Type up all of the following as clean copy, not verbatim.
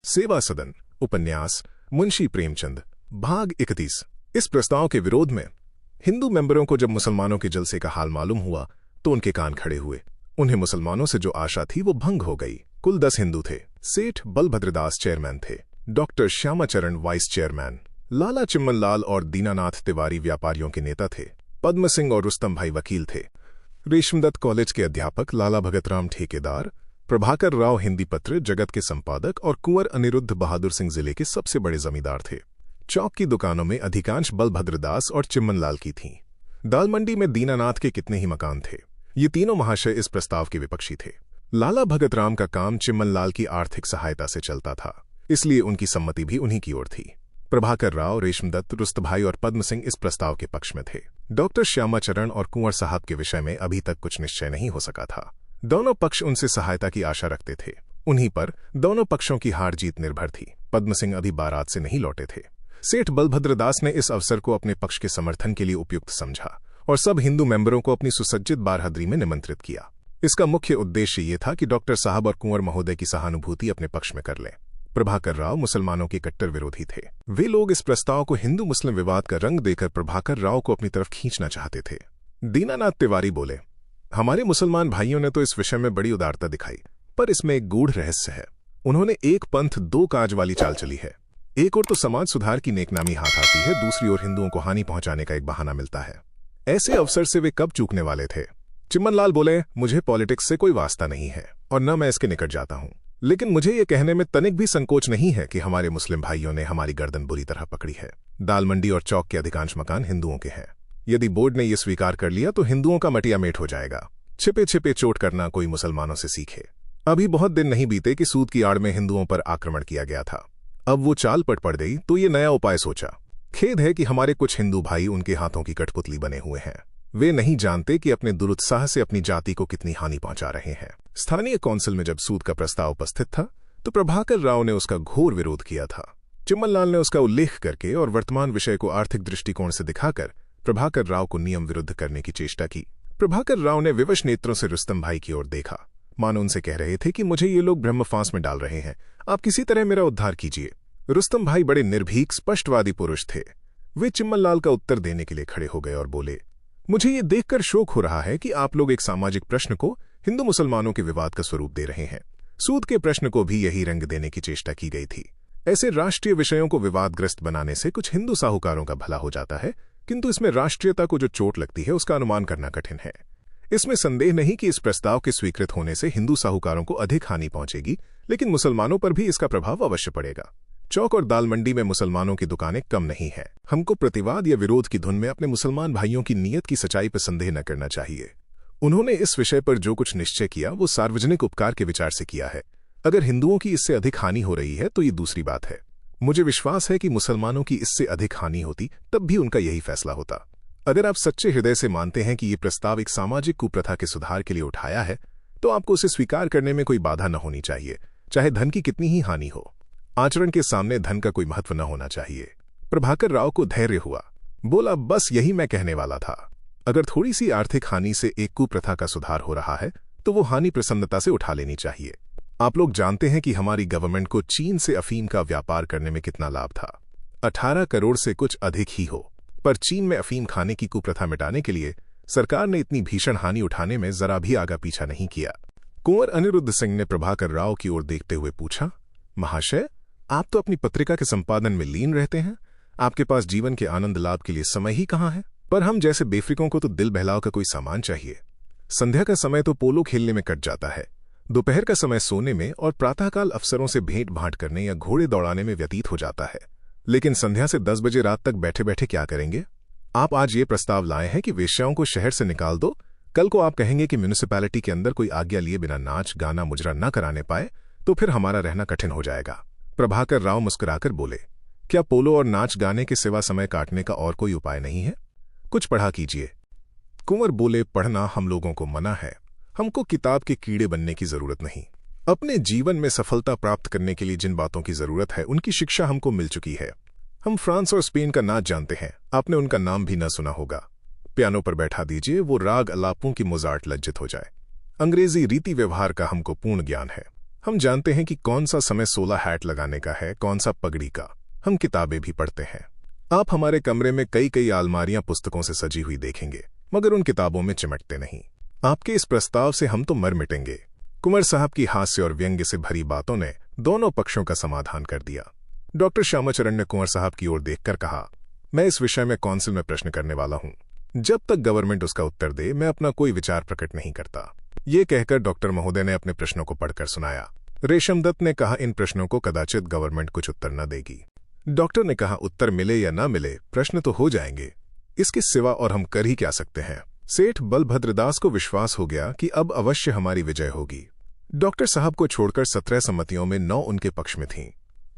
सेवा सदन उपन्यास मुंशी प्रेमचंद भाग 31। इस प्रस्ताव के विरोध में हिंदू मेंबरों को जब मुसलमानों के जलसे का हाल मालूम हुआ तो उनके कान खड़े हुए। उन्हें मुसलमानों से जो आशा थी वो भंग हो गई। कुल 10 हिंदू थे। सेठ बलभद्रदास चेयरमैन थे, डॉक्टर श्यामाचरण वाइस चेयरमैन, लाला चिम्मनलाल और दीनानाथ तिवारी व्यापारियों के नेता थे, पद्म सिंह और रुस्तम भाई वकील थे, रेशमदत्त कॉलेज के अध्यापक लाला भगतराम ठेकेदार, प्रभाकर राव हिंदी पत्र जगत के संपादक और कुंवर अनिरुद्ध बहादुर सिंह जिले के सबसे बड़े जमींदार थे। चौक की दुकानों में अधिकांश बलभद्रदास और चिम्मनलाल की थीं। दाल मंडी में दीनानाथ के कितने ही मकान थे। ये तीनों महाशय इस प्रस्ताव के विपक्षी थे। लाला भगतराम का काम चिम्मनलाल की आर्थिक सहायता से चलता था, इसलिए उनकी सम्मति भी उन्हीं की ओर थी। प्रभाकर राव, रेशमदत्त, रुस्तभाई और पद्म सिंह इस प्रस्ताव के पक्ष में थे। डॉक्टर श्यामाचरण और कुंवर साहब के विषय में अभी तक कुछ निश्चय नहीं हो सका था। दोनों पक्ष उनसे सहायता की आशा रखते थे। उन्हीं पर दोनों पक्षों की हार जीत निर्भर थी। पद्म सिंह अभी बारात से नहीं लौटे थे। सेठ बलभद्रदास ने इस अवसर को अपने पक्ष के समर्थन के लिए उपयुक्त समझा और सब हिंदू मेंबरों को अपनी सुसज्जित बारहदरी में निमंत्रित किया। इसका मुख्य उद्देश्य ये था कि डॉक्टर साहब और कुंवर महोदय की सहानुभूति अपने पक्ष में कर लें। प्रभाकर राव मुसलमानों के कट्टर विरोधी थे। वे लोग इस प्रस्ताव को हिंदू मुस्लिम विवाद का रंग देकर प्रभाकर राव को अपनी तरफ खींचना चाहते थे। दीनानाथ तिवारी बोले, हमारे मुसलमान भाइयों ने तो इस विषय में बड़ी उदारता दिखाई, पर इसमें एक गूढ़ रहस्य है। उन्होंने एक पंथ दो काज वाली चाल चली है। एक ओर तो समाज सुधार की नेकनामी हाथ आती है, दूसरी ओर हिंदुओं को हानि पहुंचाने का एक बहाना मिलता है। ऐसे अवसर से वे कब चूकने वाले थे। चिम्मनलाल बोले, मुझे पॉलिटिक्स से कोई वास्ता नहीं है और न मैं इसके निकट जाता हूं, लेकिन मुझे ये कहने में तनिक भी संकोच नहीं है कि हमारे मुस्लिम भाइयों ने हमारी गर्दन बुरी तरह पकड़ी है। दाल मंडी और चौक के अधिकांश मकान हिंदुओं के हैं। यदि बोर्ड ने यह स्वीकार कर लिया तो हिंदुओं का मटिया मेट हो जाएगा। छिपे छिपे चोट करना कोई मुसलमानों से सीखे। अभी बहुत दिन नहीं बीते कि सूद की आड़ में हिंदुओं पर आक्रमण किया गया था। अब वो चाल पड़ गई तो ये नया उपाय सोचा। खेद है कि हमारे कुछ हिंदू भाई उनके हाथों की कठपुतली बने हुए हैं। वे नहीं जानते कि अपने दुरुत्साह से अपनी जाति को कितनी हानि पहुंचा रहे हैं। स्थानीय काउंसिल में जब सूद का प्रस्ताव उपस्थित था तो प्रभाकर राव ने उसका घोर विरोध किया था। चिम्मनलाल ने उसका उल्लेख करके और वर्तमान विषय को आर्थिक दृष्टिकोण से दिखाकर प्रभाकर राव को नियम विरुद्ध करने की चेष्टा की। प्रभाकर राव ने विवश नेत्रों से रुस्तम भाई की ओर देखा, मानो उनसे कह रहे थे कि मुझे ये लोग ब्रह्मफांस में डाल रहे हैं, आप किसी तरह मेरा उद्धार कीजिए। रुस्तम भाई बड़े निर्भीक स्पष्टवादी पुरुष थे। वे चिम्मनलाल का उत्तर देने के लिए खड़े हो गए और बोले, मुझे ये देखकर शोक हो रहा है कि आप लोग एक सामाजिक प्रश्न को हिंदू मुसलमानों के विवाद का स्वरूप दे रहे हैं। सूद के प्रश्न को भी यही रंग देने की चेष्टा की गई थी। ऐसे राष्ट्रीय विषयों को विवादग्रस्त बनाने से कुछ हिंदू साहूकारों का भला हो जाता है, किंतु इसमें राष्ट्रीयता को जो चोट लगती है उसका अनुमान करना कठिन है। इसमें संदेह नहीं कि इस प्रस्ताव के स्वीकृत होने से हिंदू साहूकारों को अधिक हानि पहुंचेगी, लेकिन मुसलमानों पर भी इसका प्रभाव अवश्य पड़ेगा। चौक और दाल मंडी में मुसलमानों की दुकानें कम नहीं है। हमको प्रतिवाद या विरोध की धुन में अपने मुसलमान भाइयों की नीयत की सच्चाई पर संदेह न करना चाहिए। उन्होंने इस विषय पर जो कुछ निश्चय किया वो सार्वजनिक उपकार के विचार से किया है। अगर हिंदुओं की इससे अधिक हानि हो रही है तो ये दूसरी बात है। मुझे विश्वास है कि मुसलमानों की इससे अधिक हानि होती तब भी उनका यही फैसला होता। अगर आप सच्चे हृदय से मानते हैं कि ये प्रस्ताव एक सामाजिक कुप्रथा के सुधार के लिए उठाया है तो आपको उसे स्वीकार करने में कोई बाधा न होनी चाहिए, चाहे धन की कितनी ही हानि हो। आचरण के सामने धन का कोई महत्व न होना चाहिए। प्रभाकर राव को धैर्य हुआ। बोला, बस यही मैं कहने वाला था। अगर थोड़ी सी आर्थिक हानि से एक कुप्रथा का सुधार हो रहा है तो वो हानि प्रसन्नता से उठा लेनी चाहिए। आप लोग जानते हैं कि हमारी गवर्नमेंट को चीन से अफीम का व्यापार करने में कितना लाभ था। 18 करोड़ से कुछ अधिक ही हो, पर चीन में अफीम खाने की कुप्रथा मिटाने के लिए सरकार ने इतनी भीषण हानि उठाने में जरा भी आगा पीछा नहीं किया। कुंवर अनिरुद्ध सिंह ने प्रभाकर राव की ओर देखते हुए पूछा, महाशय, आप तो अपनी पत्रिका के संपादन में लीन रहते हैं, आपके पास जीवन के आनंद लाभ के लिए समय ही कहाँ है? पर हम जैसे बेफिकों को तो दिल बहलाव का कोई सामान चाहिए। संध्या का समय तो पोलो खेलने में कट जाता है, दोपहर का समय सोने में और प्रातःकाल अफसरों से भेंट भांट करने या घोड़े दौड़ाने में व्यतीत हो जाता है। लेकिन संध्या से 10 बजे रात तक बैठे बैठे क्या करेंगे? आप आज ये प्रस्ताव लाए हैं कि वेश्याओं को शहर से निकाल दो। कल को आप कहेंगे कि म्यूनिसिपैलिटी के अंदर कोई आज्ञा लिए बिना नाच गाना मुजरा न कराने पाए तो फिर हमारा रहना कठिन हो जाएगा। प्रभाकर राव मुस्कुराकर बोले, क्या पोलो और नाच गाने के सिवा समय काटने का और कोई उपाय नहीं है? कुछ पढ़ा कीजिए। कुंवर बोले, पढ़ना हम लोगों को मना है। हमको किताब के कीड़े बनने की जरूरत नहीं। अपने जीवन में सफलता प्राप्त करने के लिए जिन बातों की जरूरत है उनकी शिक्षा हमको मिल चुकी है। हम फ्रांस और स्पेन का नाच जानते हैं, आपने उनका नाम भी न सुना होगा। पियानो पर बैठा दीजिए, वो राग अलापों की मोजार्ट लज्जित हो जाए। अंग्रेजी रीति व्यवहार का हमको पूर्ण ज्ञान है। हम जानते हैं कि कौन सा समय 16 हैट लगाने का है, कौन सा पगड़ी का। हम किताबें भी पढ़ते हैं। आप हमारे कमरे में कई कई अलमारियां पुस्तकों से सजी हुई देखेंगे, मगर उन किताबों में चिमटते नहीं। आपके इस प्रस्ताव से हम तो मर मिटेंगे। कुंवर साहब की हास्य और व्यंग्य से भरी बातों ने दोनों पक्षों का समाधान कर दिया। डॉक्टर श्यामाचरण ने कुंवर साहब की ओर देखकर कहा, मैं इस विषय में काउंसिल में प्रश्न करने वाला हूं। जब तक गवर्नमेंट उसका उत्तर दे, मैं अपना कोई विचार प्रकट नहीं करता। ये कहकर डॉक्टर महोदय ने अपने प्रश्नों को पढ़कर सुनाया। रेशमदत्त ने कहा, इन प्रश्नों को कदाचित गवर्नमेंट कुछ उत्तर न देगी। डॉक्टर ने कहा, उत्तर मिले या न मिले, प्रश्न तो हो जाएंगे। इसके सिवा और हम कर ही क्या सकते हैं। सेठ बलभद्रदास को विश्वास हो गया कि अब अवश्य हमारी विजय होगी। डॉक्टर साहब को छोड़कर 17 सम्मतियों में 9 उनके पक्ष में थीं,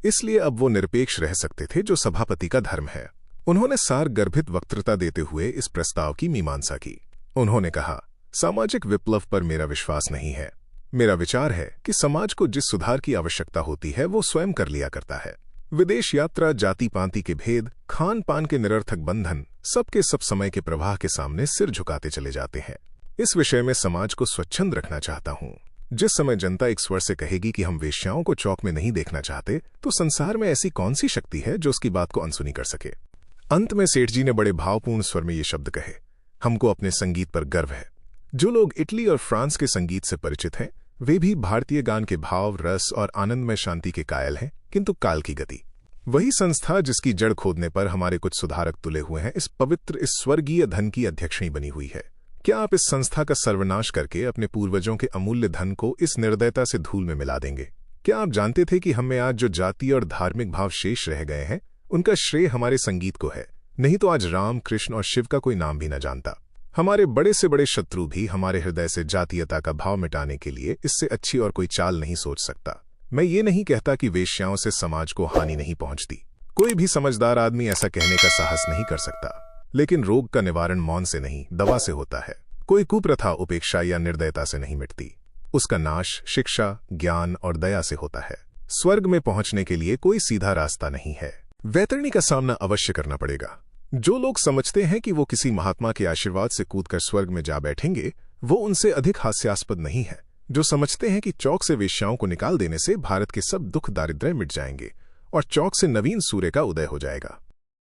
इसलिए अब वो निरपेक्ष रह सकते थे, जो सभापति का धर्म है। उन्होंने सार गर्भित वक्तृता देते हुए इस प्रस्ताव की मीमांसा की। उन्होंने कहा, सामाजिक विप्लव पर मेरा विश्वास नहीं है। मेरा विचार है कि समाज को जिस सुधार की आवश्यकता होती है वो स्वयं कर लिया करता है। विदेश यात्रा, जाति पांति के भेद, खान पान के निरर्थक बंधन, सबके सब समय के प्रवाह के सामने सिर झुकाते चले जाते हैं। इस विषय में समाज को स्वच्छंद रखना चाहता हूं। जिस समय जनता एक स्वर से कहेगी कि हम वेश्याओं को चौक में नहीं देखना चाहते, तो संसार में ऐसी कौन सी शक्ति है जो उसकी बात को अनसुनी कर सके। अंत में सेठ जी ने बड़े भावपूर्ण स्वर में ये शब्द कहे, हमको अपने संगीत पर गर्व है। जो लोग इटली और फ्रांस के संगीत से परिचित हैं, वे भी भारतीय गान के भाव, रस और आनंदमय शांति के कायल हैं, किंतु काल की गति। वही संस्था जिसकी जड़ खोदने पर हमारे कुछ सुधारक तुले हुए हैं, इस पवित्र, इस स्वर्गीय धन की अध्यक्षिणी बनी हुई है। क्या आप इस संस्था का सर्वनाश करके अपने पूर्वजों के अमूल्य धन को इस निर्दयता से धूल में मिला देंगे? क्या आप जानते थे कि हमें आज जो जातीय और धार्मिक भाव शेष रह गए हैं, उनका श्रेय हमारे संगीत को है? नहीं तो आज राम, कृष्ण और शिव का कोई नाम भी न जानता। हमारे बड़े से बड़े शत्रु भी हमारे हृदय से जातीयता का भाव मिटाने के लिए इससे अच्छी और कोई चाल नहीं सोच सकता। मैं ये नहीं कहता कि वेश्याओं से समाज को हानि नहीं पहुंचती। कोई भी समझदार आदमी ऐसा कहने का साहस नहीं कर सकता। लेकिन रोग का निवारण मौन से नहीं, दवा से होता है। कोई कुप्रथा उपेक्षा या निर्दयता से नहीं मिटती। उसका नाश शिक्षा, ज्ञान और दया से होता है। स्वर्ग में पहुंचने के लिए कोई सीधा रास्ता नहीं है। वैतरणी का सामना अवश्य करना पड़ेगा। जो लोग समझते हैं कि वो किसी महात्मा के आशीर्वाद से कूदकर स्वर्ग में जा बैठेंगे, वो उनसे अधिक हास्यास्पद नहीं है। जो समझते हैं कि चौक से वेश्याओं को निकाल देने से भारत के सब दुख दारिद्र्य मिट जाएंगे और चौक से नवीन सूर्य का उदय हो जाएगा।